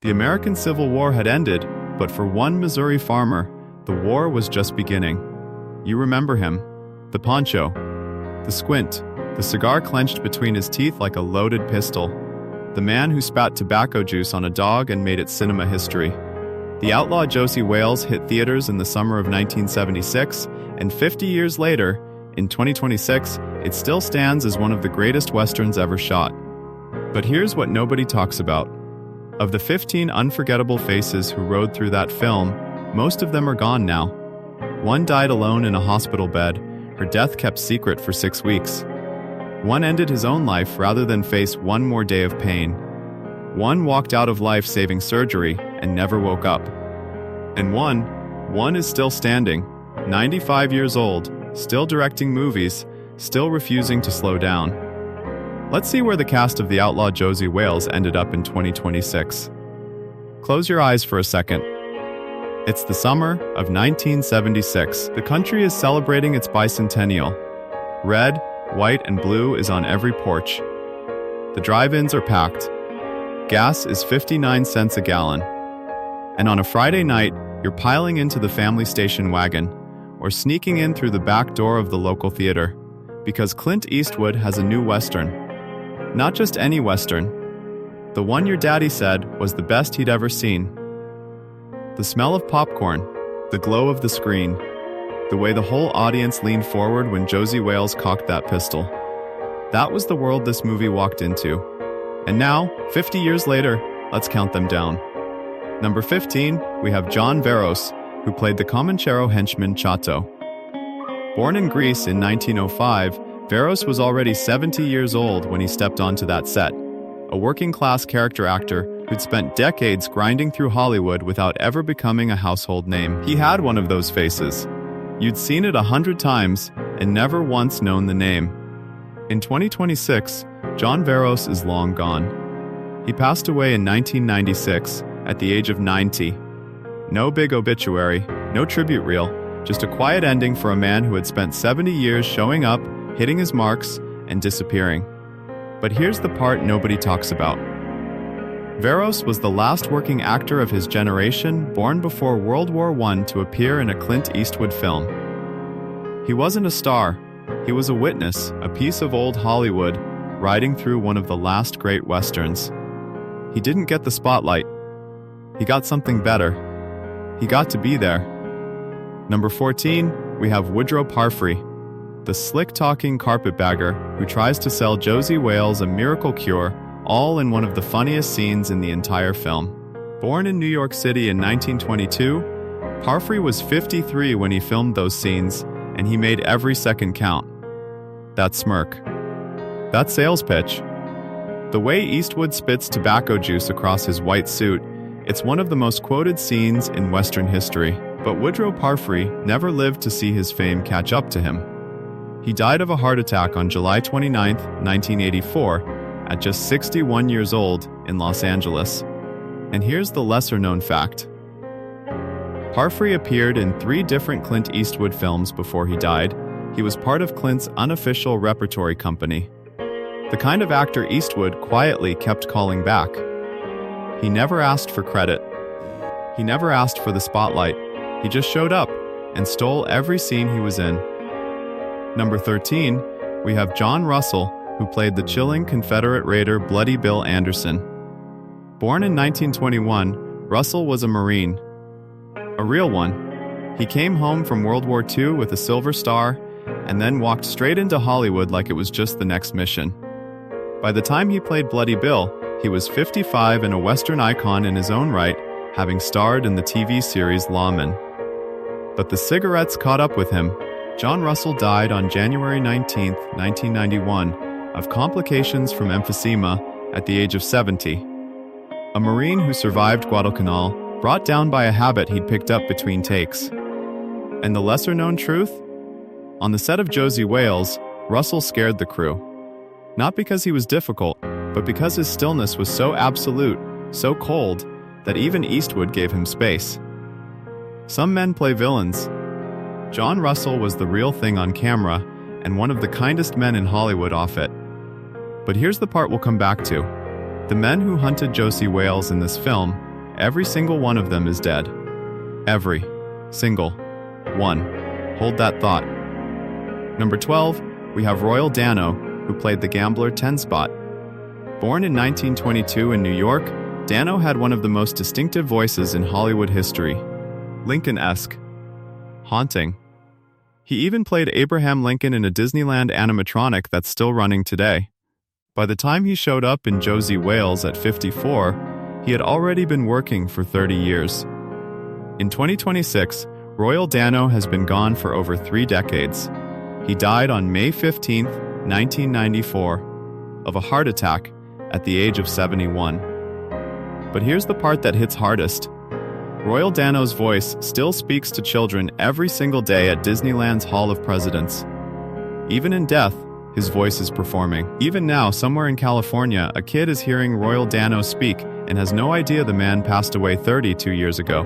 The American Civil War had ended, but for one Missouri farmer, the war was just beginning. You remember him. The poncho, the squint, the cigar clenched between his teeth like a loaded pistol. The man who spat tobacco juice on a dog and made it cinema history. The Outlaw Josey Wales hit theaters in the summer of 1976, and 50 years later, in 2026, it still stands as one of the greatest westerns ever shot. But here's what nobody talks about. Of the 15 unforgettable faces who rode through that film, most of them are gone now. One died alone in a hospital bed, her death kept secret for 6 weeks. One ended his own life rather than face one more day of pain. One walked out of life-saving surgery and never woke up. And one is still standing, 95 years old, still directing movies, still refusing to slow down. Let's see where the cast of The Outlaw Josey Wales ended up in 2026. Close your eyes for a second. It's the summer of 1976. The country is celebrating its bicentennial. Red, white, and blue is on every porch. The drive-ins are packed. Gas is 59 cents a gallon. And on a Friday night, you're piling into the family station wagon, or sneaking in through the back door of the local theater, because Clint Eastwood has a new Western. Not just any Western. The one your daddy said was the best he'd ever seen. The smell of popcorn, the glow of the screen, the way the whole audience leaned forward when Josey Wales cocked that pistol. That was the world this movie walked into. And now, 50 years later, let's count them down. Number 15, we have John Veros, who played the Comanchero henchman Chato. Born in Greece in 1905, Veros was already 70 years old when he stepped onto that set. A working-class character actor who'd spent decades grinding through Hollywood without ever becoming a household name. He had one of those faces. You'd seen it 100 times and never once known the name. In 2026, John Veros is long gone. He passed away in 1996 at the age of 90. No big obituary, no tribute reel, just a quiet ending for a man who had spent 70 years showing up, hitting his marks, and disappearing. But here's the part nobody talks about. Veros was the last working actor of his generation born before World War I to appear in a Clint Eastwood film. He wasn't a star, he was a witness, a piece of old Hollywood, riding through one of the last great westerns. He didn't get the spotlight. He got something better. He got to be there. Number 14, we have Woodrow Parfrey, the slick-talking carpetbagger who tries to sell Josey Wales a miracle cure, all in one of the funniest scenes in the entire film. Born in New York City in 1922, Parfrey was 53 when he filmed those scenes, and he made every second count. That smirk. That sales pitch. The way Eastwood spits tobacco juice across his white suit, it's one of the most quoted scenes in Western history. But Woodrow Parfrey never lived to see his fame catch up to him. He died of a heart attack on July 29, 1984, at just 61 years old in Los Angeles. And here's the lesser-known fact. Parfrey appeared in 3 different Clint Eastwood films before he died. He was part of Clint's unofficial repertory company. The kind of actor Eastwood quietly kept calling back. He never asked for credit. He never asked for the spotlight. He just showed up and stole every scene he was in. Number 13, we have John Russell, who played the chilling Confederate raider Bloody Bill Anderson. Born in 1921, Russell was a Marine. A real one. He came home from World War II with a Silver Star and then walked straight into Hollywood like it was just the next mission. By the time he played Bloody Bill, he was 55 and a Western icon in his own right, having starred in the TV series Lawman. But the cigarettes caught up with him. John Russell died on January 19, 1991, of complications from emphysema at the age of 70. A Marine who survived Guadalcanal, brought down by a habit he'd picked up between takes. And the lesser-known truth? On the set of Josey Wales, Russell scared the crew. Not because he was difficult, but because his stillness was so absolute, so cold, that even Eastwood gave him space. Some men play villains. John Russell was the real thing on camera, and one of the kindest men in Hollywood off it. But here's the part we'll come back to. The men who hunted Josey Wales in this film Every single one of them is dead. Every single one. Hold that thought. Number 12, we have Royal Dano, who played the gambler 10-Spot. Born in 1922 in New York, Dano had one of the most distinctive voices in Hollywood history. Lincoln-esque. Haunting. He even played Abraham Lincoln in a Disneyland animatronic that's still running today. By the time he showed up in Josey Wales at 54, he had already been working for 30 years. In 2026, Royal Dano has been gone for over 3 decades. He died on May 15, 1994, of a heart attack at the age of 71. But here's the part that hits hardest. Royal Dano's voice still speaks to children every single day at Disneyland's Hall of Presidents. Even in death, his voice is performing. Even now, somewhere in California, a kid is hearing Royal Dano speak and has no idea the man passed away 32 years ago.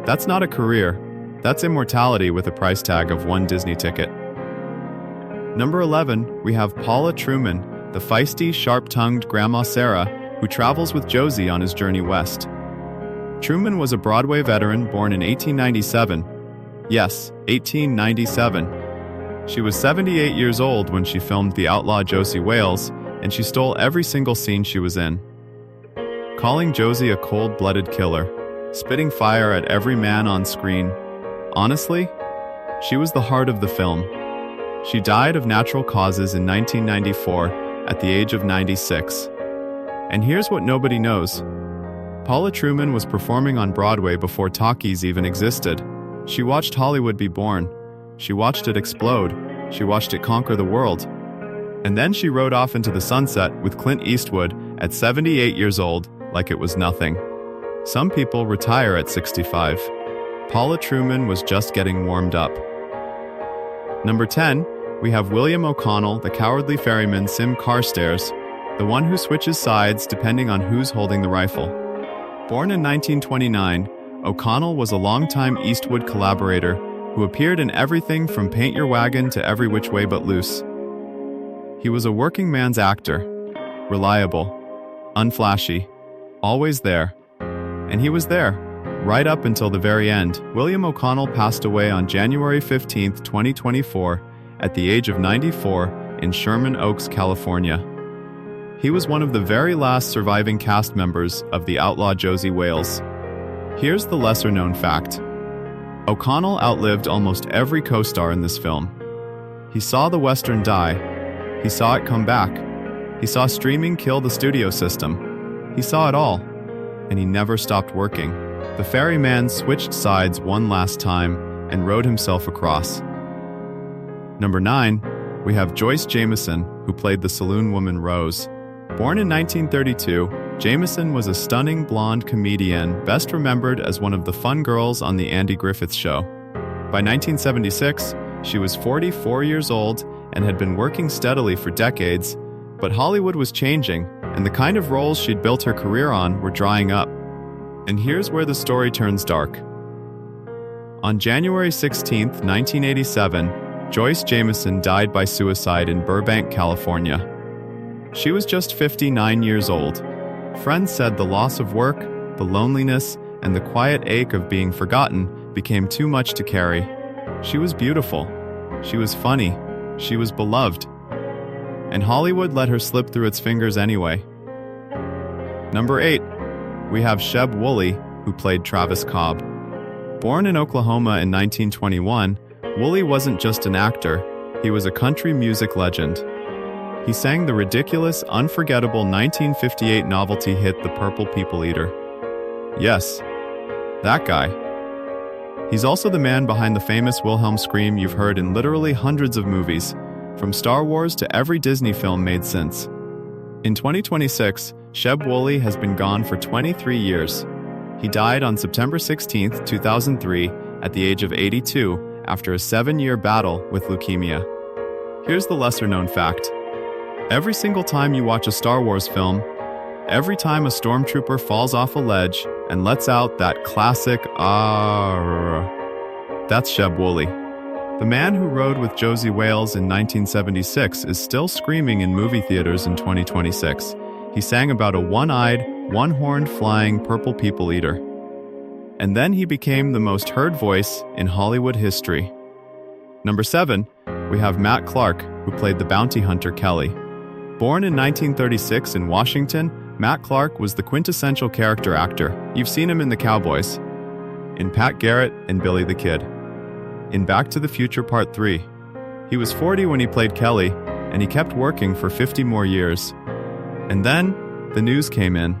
That's not a career. That's immortality with a price tag of 1 Disney ticket. Number 11, we have Paula Truman, the feisty, sharp-tongued Grandma Sarah, who travels with Josey on his journey west. Truman was a Broadway veteran born in 1897. Yes, 1897. She was 78 years old when she filmed the Outlaw Josey Wales, and she stole every single scene she was in. Calling Josey a cold-blooded killer, spitting fire at every man on screen. Honestly, she was the heart of the film. She died of natural causes in 1994 at the age of 96. And here's what nobody knows. Paula Truman was performing on Broadway before talkies even existed. She watched Hollywood be born. She watched it explode. She watched it conquer the world. And then she rode off into the sunset with Clint Eastwood at 78 years old like it was nothing. Some people retire at 65. Paula Truman was just getting warmed up. Number 10, we have William O'Connell, the cowardly ferryman Sim Carstairs, the one who switches sides depending on who's holding the rifle. Born in 1929, O'Connell was a longtime Eastwood collaborator who appeared in everything from Paint Your Wagon to Every Which Way But Loose. He was a working man's actor, reliable, unflashy, always there. And he was there, right up until the very end. William O'Connell passed away on January 15, 2024, at the age of 94 in Sherman Oaks, California. He was one of the very last surviving cast members of the Outlaw Josey Wales. Here's the lesser-known fact. O'Connell outlived almost every co-star in this film. He saw the Western die. He saw it come back. He saw streaming kill the studio system. He saw it all, and he never stopped working. The ferryman switched sides one last time and rowed himself across. Number 9, we have Joyce Jameson, who played the saloon woman Rose. Born in 1932, Jameson was a stunning blonde comedian best remembered as one of the fun girls on The Andy Griffith Show. By 1976, she was 44 years old and had been working steadily for decades, but Hollywood was changing, and the kind of roles she'd built her career on were drying up. And here's where the story turns dark. On January 16, 1987, Joyce Jameson died by suicide in Burbank, California. She was just 59 years old. Friends said the loss of work, the loneliness, and the quiet ache of being forgotten became too much to carry. She was beautiful. She was funny. She was beloved. And Hollywood let her slip through its fingers anyway. Number 8, we have Sheb Wooley, who played Travis Cobb. Born in Oklahoma in 1921, Wooley wasn't just an actor, he was a country music legend. He sang the ridiculous, unforgettable 1958 novelty hit The Purple People Eater. Yes, that guy. He's also the man behind the famous Wilhelm scream you've heard in literally hundreds of movies, from Star Wars to every Disney film made since. In 2026, Sheb Wooley has been gone for 23 years. He died on September 16, 2003, at the age of 82, after a 7-year battle with leukemia. Here's the lesser-known fact. Every single time you watch a Star Wars film, every time a stormtrooper falls off a ledge and lets out that classic that's Sheb Wooley. The man who rode with Josey Wales in 1976 is still screaming in movie theaters in 2026. He sang about a one-eyed, one-horned flying purple people eater. And then he became the most heard voice in Hollywood history. Number 7, we have Matt Clark, who played the bounty hunter Kelly. Born in 1936 in Washington, Matt Clark was the quintessential character actor. You've seen him in The Cowboys, in Pat Garrett and Billy the Kid, in Back to the Future Part 3. He was 40 when he played Kelly, and he kept working for 50 more years. And then, the news came in.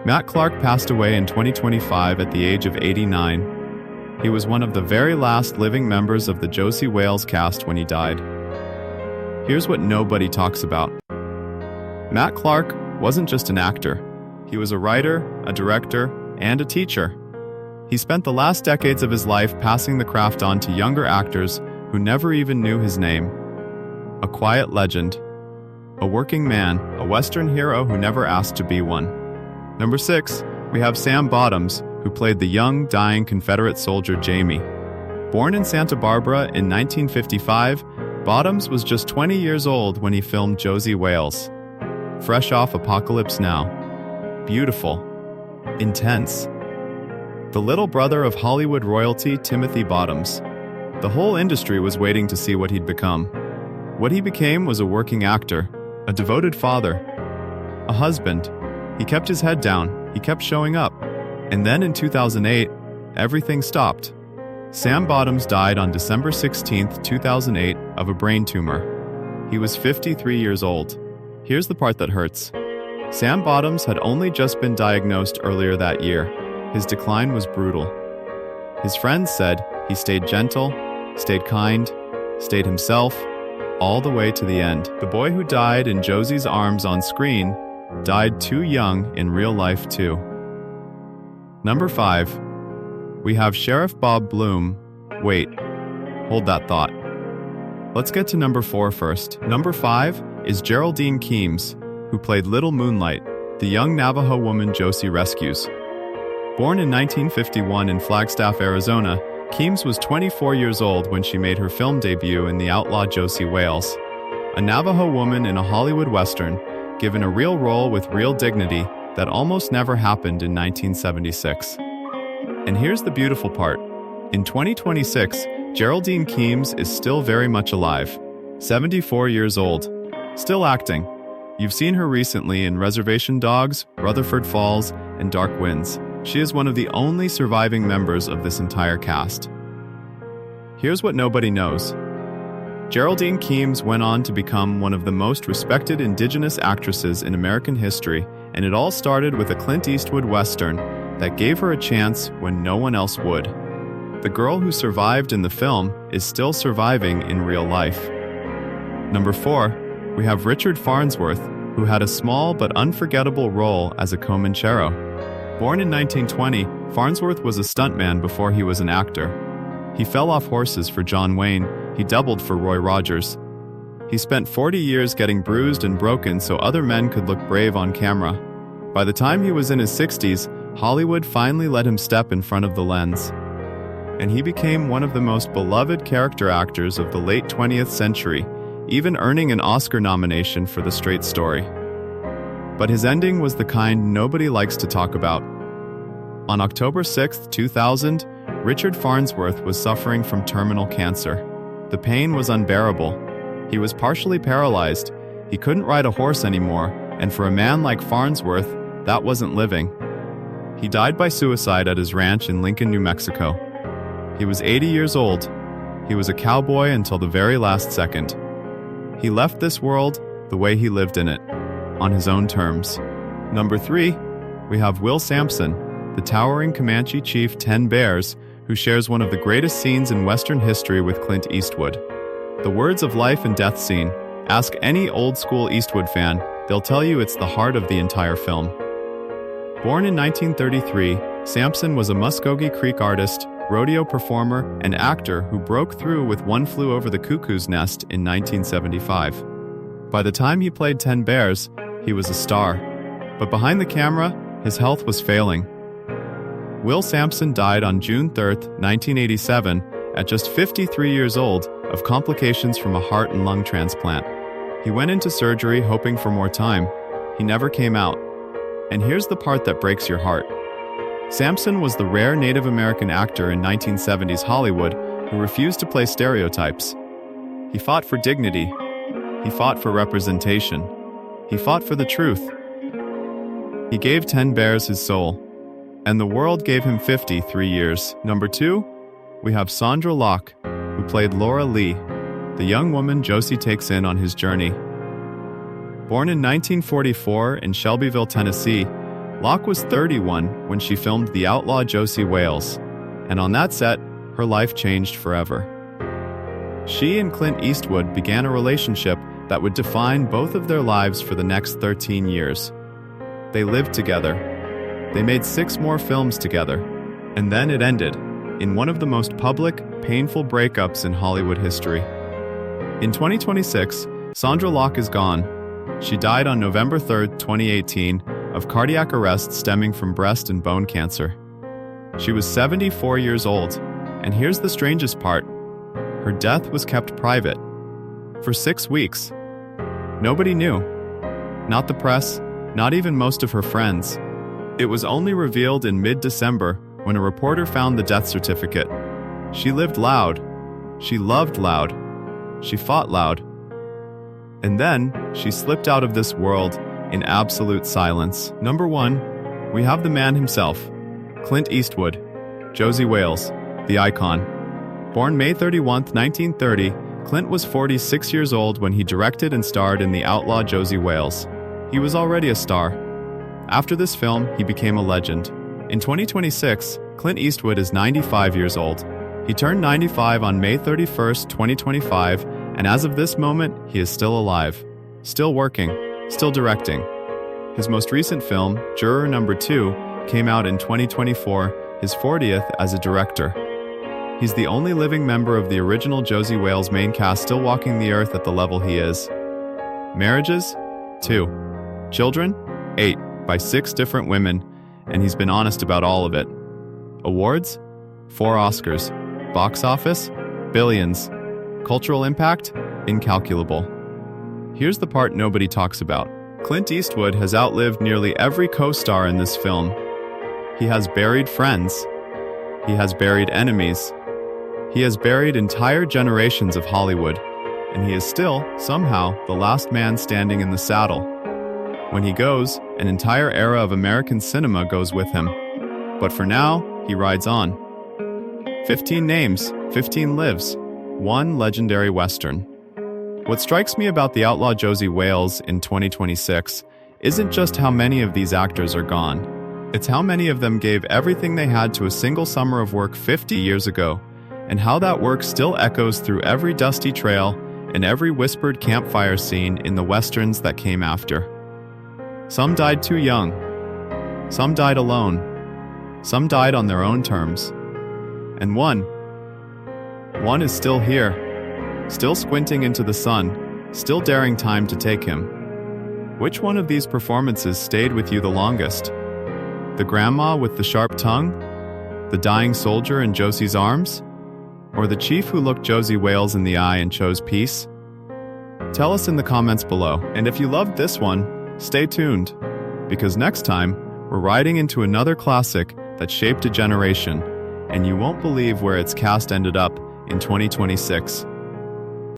Matt Clark passed away in 2025 at the age of 89. He was one of the very last living members of the Josey Wales cast when he died. Here's what nobody talks about. Matt Clark wasn't just an actor. He was a writer, a director, and a teacher. He spent the last decades of his life passing the craft on to younger actors who never even knew his name. A quiet legend. A working man, a Western hero who never asked to be one. Number 6, we have Sam Bottoms, who played the young, dying Confederate soldier Jamie. Born in Santa Barbara in 1955, Bottoms was just 20 years old when he filmed Josey Wales. Fresh off Apocalypse Now. Beautiful. Intense. The little brother of Hollywood royalty Timothy Bottoms. The whole industry was waiting to see what he'd become. What he became was a working actor, a devoted father, a husband. He kept his head down, he kept showing up. And then in 2008, everything stopped. Sam Bottoms died on December 16, 2008, of a brain tumor. He was 53 years old. Here's the part that hurts. Sam Bottoms had only just been diagnosed earlier that year. His decline was brutal. His friends said he stayed gentle, stayed kind, stayed himself, all the way to the end. The boy who died in Josey's arms on screen died too young in real life too. Number 5, we have Sheriff Bob Bloom. Wait, hold that thought. Let's get to number 4 first. Number 5 is Geraldine Keams, who played Little Moonlight, the young Navajo woman Josey rescues. Born in 1951 in Flagstaff, Arizona, Keams was 24 years old when she made her film debut in the Outlaw Josey Wales, a Navajo woman in a Hollywood Western, given a real role with real dignity that almost never happened in 1976. And here's the beautiful part. In 2026, Geraldine Keams is still very much alive, 74 years old, still acting. You've seen her recently in Reservation Dogs, Rutherford Falls, and Dark Winds. She is one of the only surviving members of this entire cast. Here's what nobody knows. Geraldine Keams went on to become one of the most respected Indigenous actresses in American history, and it all started with a Clint Eastwood Western that gave her a chance when no one else would. The girl who survived in the film is still surviving in real life. Number 4, we have Richard Farnsworth, who had a small but unforgettable role as a Comanchero. Born in 1920, Farnsworth was a stuntman before he was an actor. He fell off horses for John Wayne. He doubled for Roy Rogers. He spent 40 years getting bruised and broken so other men could look brave on camera. By the time he was in his 60s, Hollywood finally let him step in front of the lens. And he became one of the most beloved character actors of the late 20th century, even earning an Oscar nomination for The Straight Story. But his ending was the kind nobody likes to talk about. On October 6, 2000, Richard Farnsworth was suffering from terminal cancer. The pain was unbearable. He was partially paralyzed. He couldn't ride a horse anymore, and for a man like Farnsworth, that wasn't living. He died by suicide at his ranch in Lincoln, New Mexico. He was 80 years old. He was a cowboy until the very last second. He left this world the way he lived in it, on his own terms. Number 3, we have Will Sampson, the towering Comanche chief 10 Bears, who shares one of the greatest scenes in Western history with Clint Eastwood. The words of life and death scene. Ask any old-school Eastwood fan, they'll tell you it's the heart of the entire film. Born in 1933, Sampson was a Muskogee Creek artist, rodeo performer, and actor who broke through with One Flew Over the Cuckoo's Nest in 1975. By the time he played 10 Bears, he was a star. But behind the camera, his health was failing. Will Sampson died on June 3, 1987, at just 53 years old, of complications from a heart and lung transplant. He went into surgery hoping for more time. He never came out. And here's the part that breaks your heart. Sampson was the rare Native American actor in 1970s Hollywood who refused to play stereotypes. He fought for dignity. He fought for representation. He fought for the truth. He gave 10 bears his soul, and the world gave him 53 years. Number 2, we have Sondra Locke, who played Laura Lee, the young woman Josey takes in on his journey. Born in 1944 in Shelbyville, Tennessee, Locke was 31 when she filmed The Outlaw Josey Wales, and on that set, her life changed forever. She and Clint Eastwood began a relationship that would define both of their lives for the next 13 years. They lived together. They made 6 more films together, and then it ended in one of the most public, painful breakups in Hollywood history. In 2026, Sondra Locke is gone. She died on November 3, 2018, of cardiac arrest stemming from breast and bone cancer. She was 74 years old, and here's the strangest part. Her death was kept private. For 6 weeks. Nobody knew. Not the press, not even most of her friends. It was only revealed in mid-December when a reporter found the death certificate. She lived loud. She loved loud. She fought loud. And then, she slipped out of this world in absolute silence. Number 1, we have the man himself, Clint Eastwood, Josey Wales, the icon. Born May 31, 1930, Clint was 46 years old when he directed and starred in The Outlaw Josey Wales. He was already a star. After this film, he became a legend. In 2026, Clint Eastwood is 95 years old. He turned 95 on May 31, 2025, and as of this moment, he is still alive, still working, still directing. His most recent film, Juror Number 2, came out in 2024, his 40th as a director. He's the only living member of the original Josey Wales main cast still walking the earth at the level he is. Marriages? 2. Children? 8, by 6 different women, and he's been honest about all of it. Awards? 4 Oscars. Box office? Billions. Cultural impact? Incalculable. Here's the part nobody talks about. Clint Eastwood has outlived nearly every co-star in this film. He has buried friends. He has buried enemies. He has buried entire generations of Hollywood, and he is still, somehow, the last man standing in the saddle. When he goes, an entire era of American cinema goes with him. But for now, he rides on. 15 names, 15 lives, 1 legendary Western. What strikes me about The Outlaw Josey Wales in 2026 isn't just how many of these actors are gone. It's how many of them gave everything they had to a single summer of work 50 years ago, and how that work still echoes through every dusty trail and every whispered campfire scene in the Westerns that came after. Some died too young. Some died alone. Some died on their own terms. And one is still here, still squinting into the sun, still daring time to take him. Which one of these performances stayed with you the longest? The grandma with the sharp tongue? The dying soldier in Josey's arms? Or the chief who looked Josey Wales in the eye and chose peace? Tell us in the comments below. And if you loved this one, stay tuned, because next time, we're riding into another classic that shaped a generation, and you won't believe where its cast ended up in 2026.